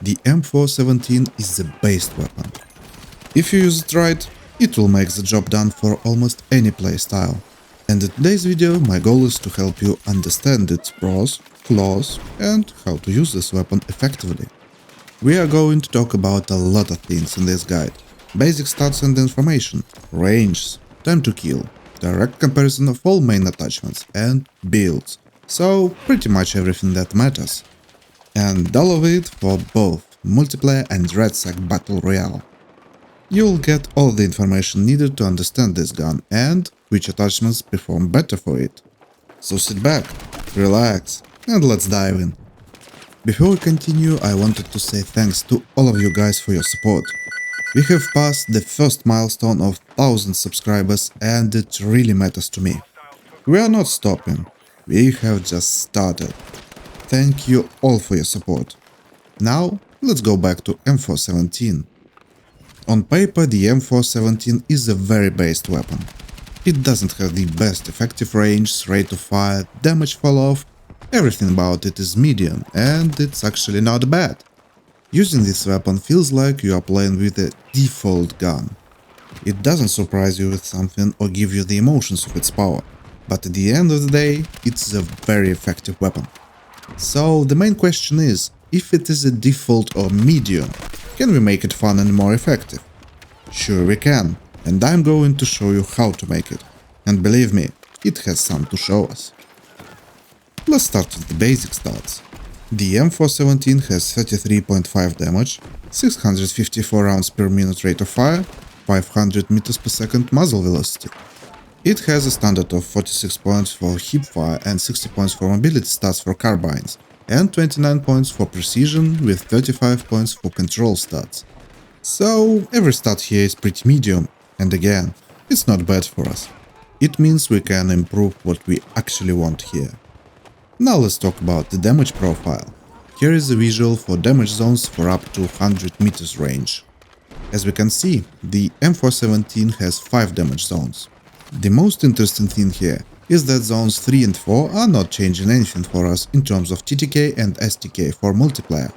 The M417 is the best weapon. If you use it right, it will make the job done for almost any playstyle. And in today's video my goal is to help you understand its pros, flaws and how to use this weapon effectively. We are going to talk about a lot of things in this guide. Basic stats and information, ranges, time to kill, direct comparison of all main attachments and builds. So pretty much everything that matters. And all of it for both multiplayer and Red Sack Battle Royale. You'll get all the information needed to understand this gun and which attachments perform better for it. So sit back, relax, and let's dive in. Before we continue, I wanted to say thanks to all of you guys for your support. We have passed the first milestone of 1000 subscribers and it really matters to me. We are not stopping, we have just started. Thank you all for your support. Now, let's go back to M417. On paper, the M417 is a very based weapon. It doesn't have the best effective range, rate of fire, damage fall-off, everything about it is medium, and it's actually not bad. Using this weapon feels like you are playing with a default gun. It doesn't surprise you with something or give you the emotions of its power, but at the end of the day, it's a very effective weapon. So the main question is, if it is a default or medium, can we make it fun and more effective? Sure we can, and I'm going to show you how to make it. And believe me, it has some to show us. Let's start with the basic stats. The M417 has 33.5 damage, 654 rounds per minute rate of fire, 500 meters per second muzzle velocity. It has a standard of 46 points for hip fire and 60 points for mobility stats for carbines, and 29 points for precision with 35 points for control stats. So every stat here is pretty medium, and again, it's not bad for us. It means we can improve what we actually want here. Now let's talk about the damage profile. Here is a visual for damage zones for up to 100 meters range. As we can see, the M417 has 5 damage zones. The most interesting thing here is that zones 3 and 4 are not changing anything for us in terms of TTK and STK for multiplayer.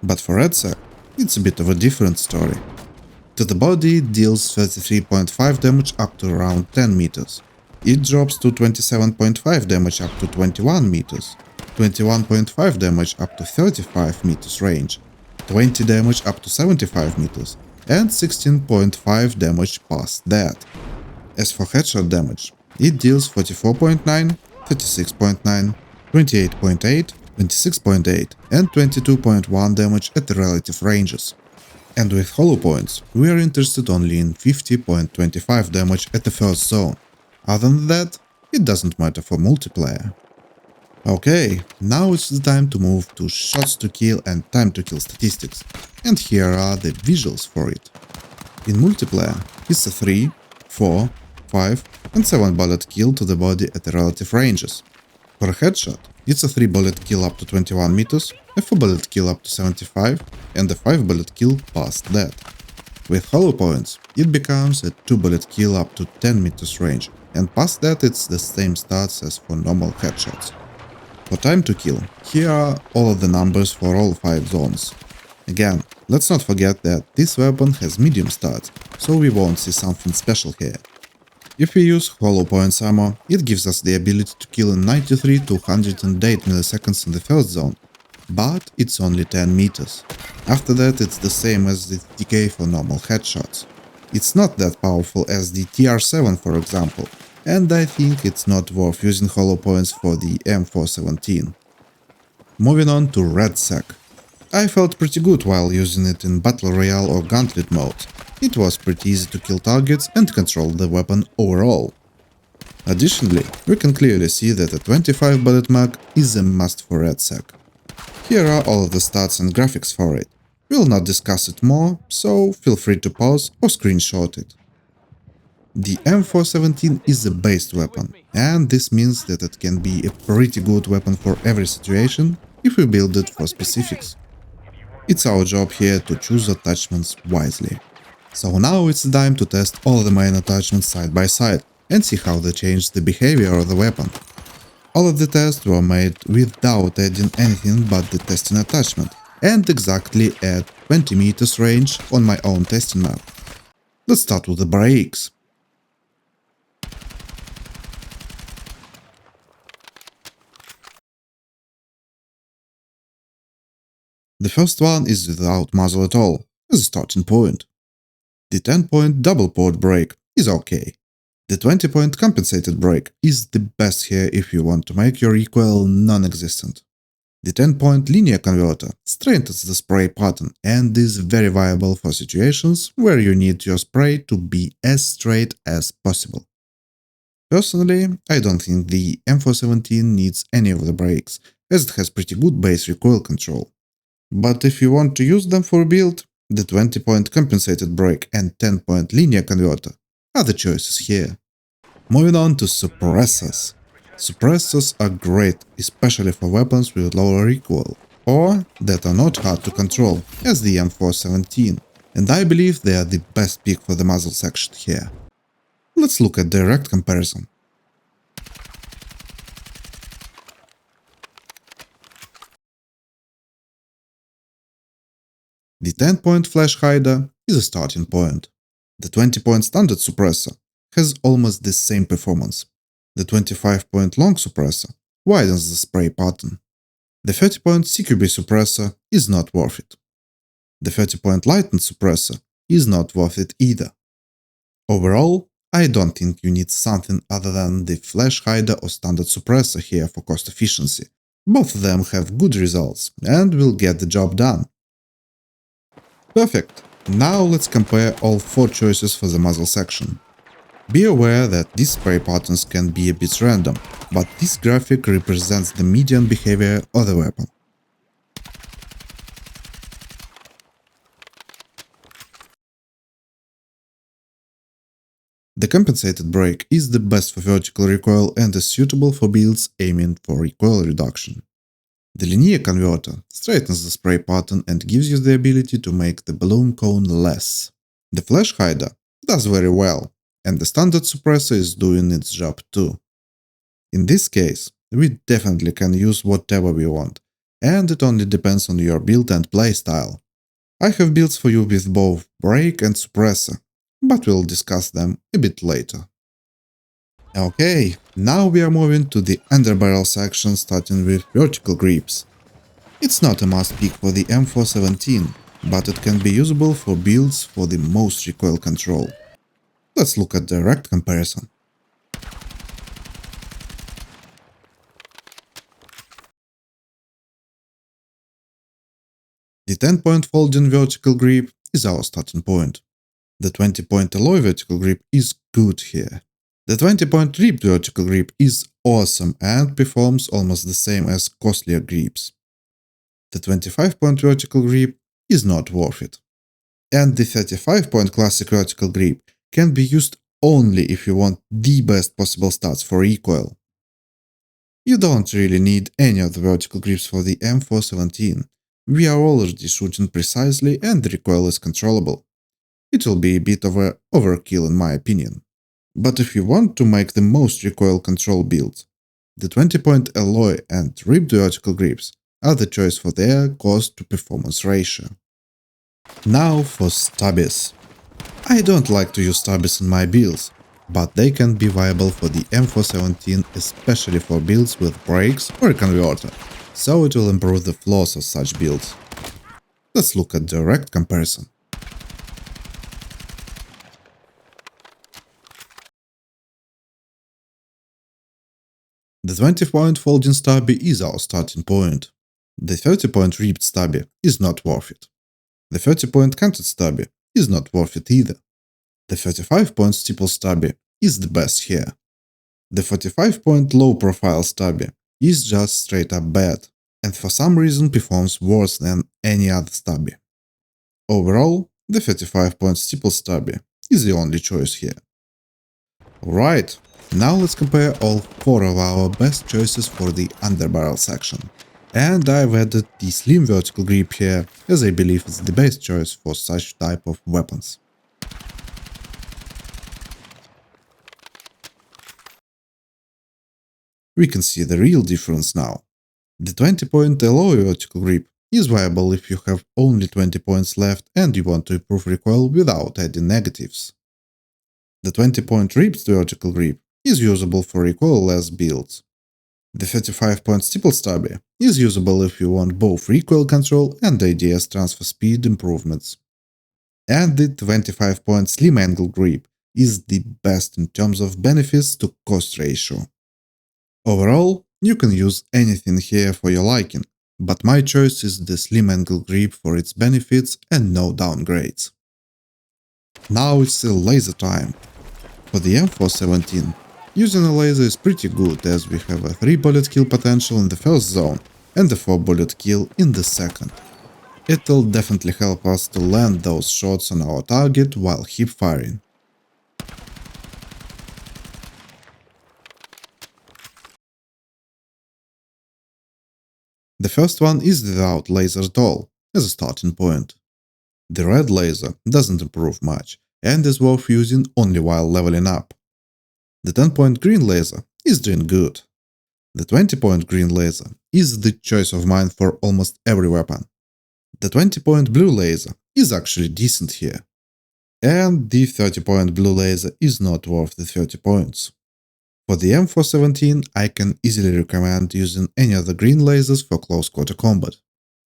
But for Red Sack, it's a bit of a different story. To the body it deals 33.5 damage up to around 10 meters. It drops to 27.5 damage up to 21 meters, 21.5 damage up to 35 meters range, 20 damage up to 75 meters, and 16.5 damage past that. As for headshot damage, it deals 44.9, 36.9, 28.8, 26.8 and 22.1 damage at the relative ranges. And with hollow points, we are interested only in 50.25 damage at the first zone. Other than that, it doesn't matter for multiplayer. Okay, now it's the time to move to shots to kill and time to kill statistics, and here are the visuals for it. In multiplayer, it's a 3, 4, 5 and 7 bullet kill to the body at the relative ranges. For a headshot, it's a 3 bullet kill up to 21 meters, a 4 bullet kill up to 75 and a 5 bullet kill past that. With hollow points, it becomes a 2 bullet kill up to 10 meters range, and past that it's the same stats as for normal headshots. For time to kill, here are all of the numbers for all 5 zones. Again, let's not forget that this weapon has medium stats, so we won't see something special here. If we use hollow points ammo, it gives us the ability to kill in 93 to 108 milliseconds in the first zone, but it's only 10 meters. After that it's the same as the TK for normal headshots. It's not that powerful as the TR7 for example, and I think it's not worth using hollow points for the M417. Moving on to Red Sack. I felt pretty good while using it in Battle Royale or Gauntlet mode. It was pretty easy to kill targets and control the weapon overall. Additionally, we can clearly see that a 25 bullet mag is a must for Red Sack. Here are all of the stats and graphics for it. We'll not discuss it more, so feel free to pause or screenshot it. The M417 is a based weapon, and this means that it can be a pretty good weapon for every situation if we build it for specifics. It's our job here to choose attachments wisely. So now it's time to test all the main attachments side by side and see how they change the behavior of the weapon. All of the tests were made without adding anything but the testing attachment, and exactly at 20 meters range on my own testing map. Let's start with the brakes. The first one is without muzzle at all, as a starting point. The 10-point double port brake is okay. The 20-point compensated brake is the best here if you want to make your recoil non-existent. The 10-point linear converter strengthens the spray pattern and is very viable for situations where you need your spray to be as straight as possible. Personally, I don't think the M417 needs any of the brakes, as it has pretty good base recoil control. But if you want to use them for a build, the 20-point compensated brake and 10-point linear converter are the choices here. Moving on to suppressors. Suppressors are great, especially for weapons with lower recoil, or that are not hard to control, as the M417, and I believe they are the best pick for the muzzle section here. Let's look at direct comparison. The 10-point flash hider is a starting point. The 20-point standard suppressor has almost the same performance. The 25-point long suppressor widens the spray pattern. The 30-point CQB suppressor is not worth it. The 30-point lightened suppressor is not worth it either. Overall, I don't think you need something other than the flash hider or standard suppressor here for cost efficiency. Both of them have good results and will get the job done. Perfect. Now let's compare all 4 choices for the muzzle section. Be aware that these spray patterns can be a bit random, but this graphic represents the median behavior of the weapon. The compensated brake is the best for vertical recoil and is suitable for builds aiming for recoil reduction. The linear converter straightens the spray pattern and gives you the ability to make the balloon cone less. The flash hider does very well, and the standard suppressor is doing its job too. In this case, we definitely can use whatever we want, and it only depends on your build and playstyle. I have builds for you with both brake and suppressor, but we'll discuss them a bit later. Okay, now we are moving to the underbarrel section, starting with vertical grips. It's not a must pick for the M417, but it can be usable for builds for the most recoil control. Let's look at direct comparison. The 10-point folding vertical grip is our starting point. The 20-point alloy vertical grip is good here. The 20-point ribbed vertical grip is awesome and performs almost the same as costlier grips. The 25-point vertical grip is not worth it. And the 35-point classic vertical grip can be used only if you want the best possible stats for recoil. You don't really need any of the vertical grips for the M417. We are already shooting precisely and the recoil is controllable. It will be a bit of an overkill in my opinion. But if you want to make the most recoil control build, the 20-point alloy and ribbed vertical grips are the choice for their cost to performance ratio. Now for stubbies. I don't like to use stubbies in my builds, but they can be viable for the M417, especially for builds with brakes or a converter, so it will improve the flaws of such builds. Let's look at direct comparison. The 20-point folding stubby is our starting point. The 30-point ribbed stubby is not worth it. The 30-point canted stubby is not worth it either. The 35-point steeple stubby is the best here. The 45-point low-profile stubby is just straight up bad, and for some reason performs worse than any other stubby. Overall, the 35-point steeple stubby is the only choice here. Alright, now let's compare all 4 of our best choices for the underbarrel section. And I've added the slim vertical grip here, as I believe it's the best choice for such type of weapons. We can see the real difference now. The 20-point alloy vertical grip is viable if you have only 20 points left and you want to improve recoil without adding negatives. The 20-point ripped vertical grip is usable for recoil-less builds. The 35-point steeple stubby is usable if you want both recoil control and ADS transfer speed improvements. And the 25-point slim angle grip is the best in terms of benefits to cost ratio. Overall, you can use anything here for your liking, but my choice is the slim angle grip for its benefits and no downgrades. Now it's still laser time. For the M417, using a laser is pretty good as we have a 3-bullet kill potential in the first zone and a 4-bullet kill in the second. It'll definitely help us to land those shots on our target while hip firing. The first one is without laser at all, as a starting point. The red laser doesn't improve much and is worth using only while leveling up. The 10-point green laser is doing good. The 20-point green laser is the choice of mine for almost every weapon. The 20-point blue laser is actually decent here. And the 30-point blue laser is not worth the 30 points. For the M417, I can easily recommend using any of the green lasers for close quarter combat.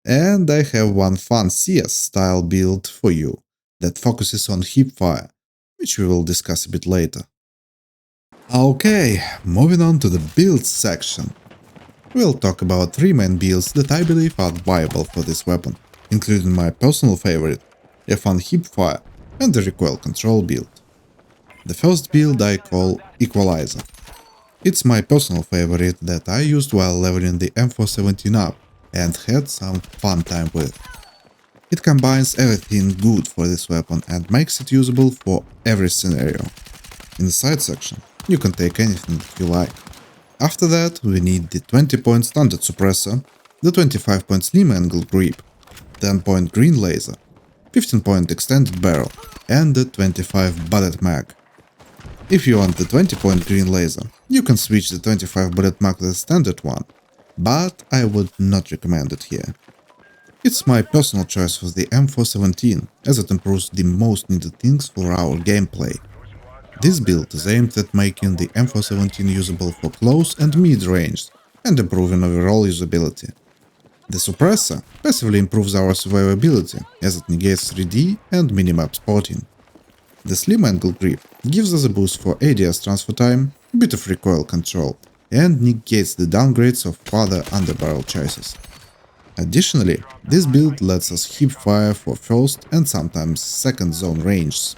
And I have one fun CS style build for you that focuses on hip fire, which we will discuss a bit later. Okay, moving on to the builds section. We'll talk about 3 main builds that I believe are viable for this weapon, including my personal favorite, a fun hip fire and the recoil control build. The first build I call Equalizer. It's my personal favorite that I used while leveling the M417 up and had some fun time with. It combines everything good for this weapon and makes it usable for every scenario. In the side section, you can take anything that you like. After that, we need the 20-point standard suppressor, the 25-point slim angle grip, 10-point green laser, 15-point extended barrel, and the 25 bullet mag. If you want the 20-point green laser, you can switch the 25 bullet mag to the standard one, but I would not recommend it here. It's my personal choice for the M417, as it improves the most needed things for our gameplay. This build is aimed at making the M417 usable for close and mid-range, and improving overall usability. The suppressor passively improves our survivability, as it negates 3D and minimap spotting. The slim angle grip gives us a boost for ADS transfer time, a bit of recoil control, and negates the downgrades of other underbarrel choices. Additionally, this build lets us hip fire for first and sometimes second zone ranges.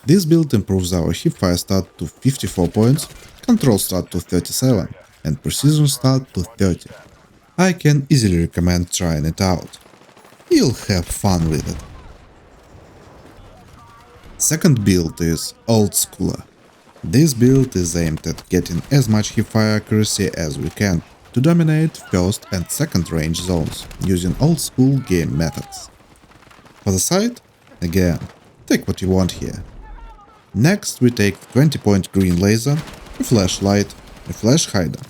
This build improves our hip fire stat to 54 points, control stat to 37, and precision stat to 30. I can easily recommend trying it out. You'll have fun with it. Second build is Old Schooler. This build is aimed at getting as much hipfire accuracy as we can to dominate first and second range zones using old school game methods. For the sight, again, take what you want here. Next we take 20-point green laser, a flashlight, a flash hider,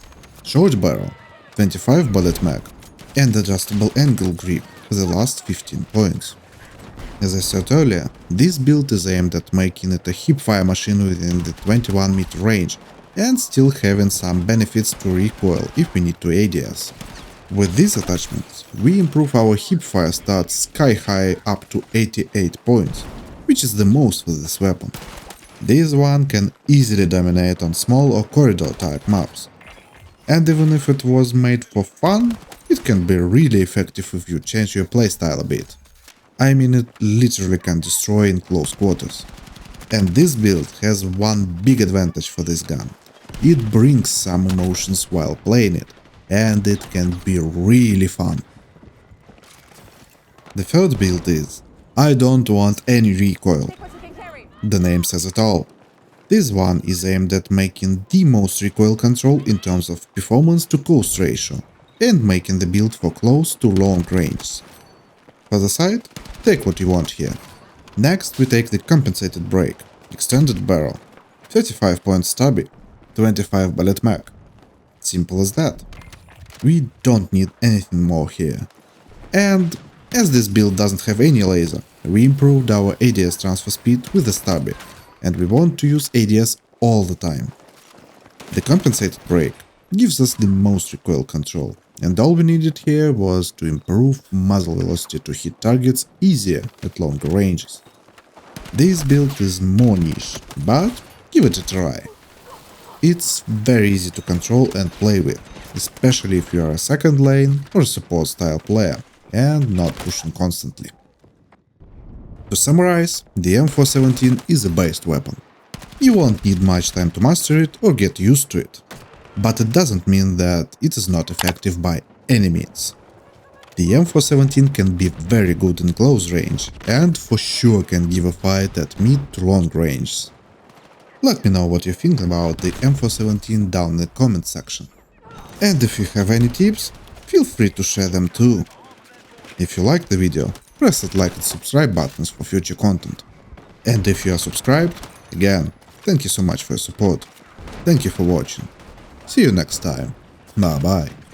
short barrel, 25 bullet mag, and adjustable angle grip for the last 15 points. As I said earlier, this build is aimed at making it a hipfire machine within the 21 meter range and still having some benefits to recoil if we need to ADS. With these attachments, we improve our hipfire stats sky high up to 88 points, which is the most for this weapon. This one can easily dominate on small or corridor type maps. And even if it was made for fun, it can be really effective if you change your playstyle a bit. I mean, it literally can destroy in close quarters. And this build has one big advantage for this gun. It brings some emotions while playing it, and it can be really fun. The third build is I don't want any recoil. The name says it all. This one is aimed at making the most recoil control in terms of performance to cost ratio, and making the build for close to long ranges. For the sight, take what you want here. Next we take the compensated brake, extended barrel, 35-point stubby, 25 bullet mag. Simple as that. We don't need anything more here. And as this build doesn't have any laser, we improved our ADS transfer speed with the stubby, and we want to use ADS all the time. The compensated brake gives us the most recoil control, and all we needed here was to improve muzzle velocity to hit targets easier at longer ranges. This build is more niche, but give it a try. It's very easy to control and play with, especially if you are a second lane or support style player and not pushing constantly. To summarize, the M417 is a based weapon. You won't need much time to master it or get used to it. But it doesn't mean that it is not effective by any means. The M417 can be very good in close range and for sure can give a fight at mid to long ranges. Let me know what you think about the M417 down in the comment section. And if you have any tips, feel free to share them too. If you liked the video, press that like and subscribe buttons for future content. And if you are subscribed, again, thank you so much for your support. Thank you for watching. See you next time. Bye bye.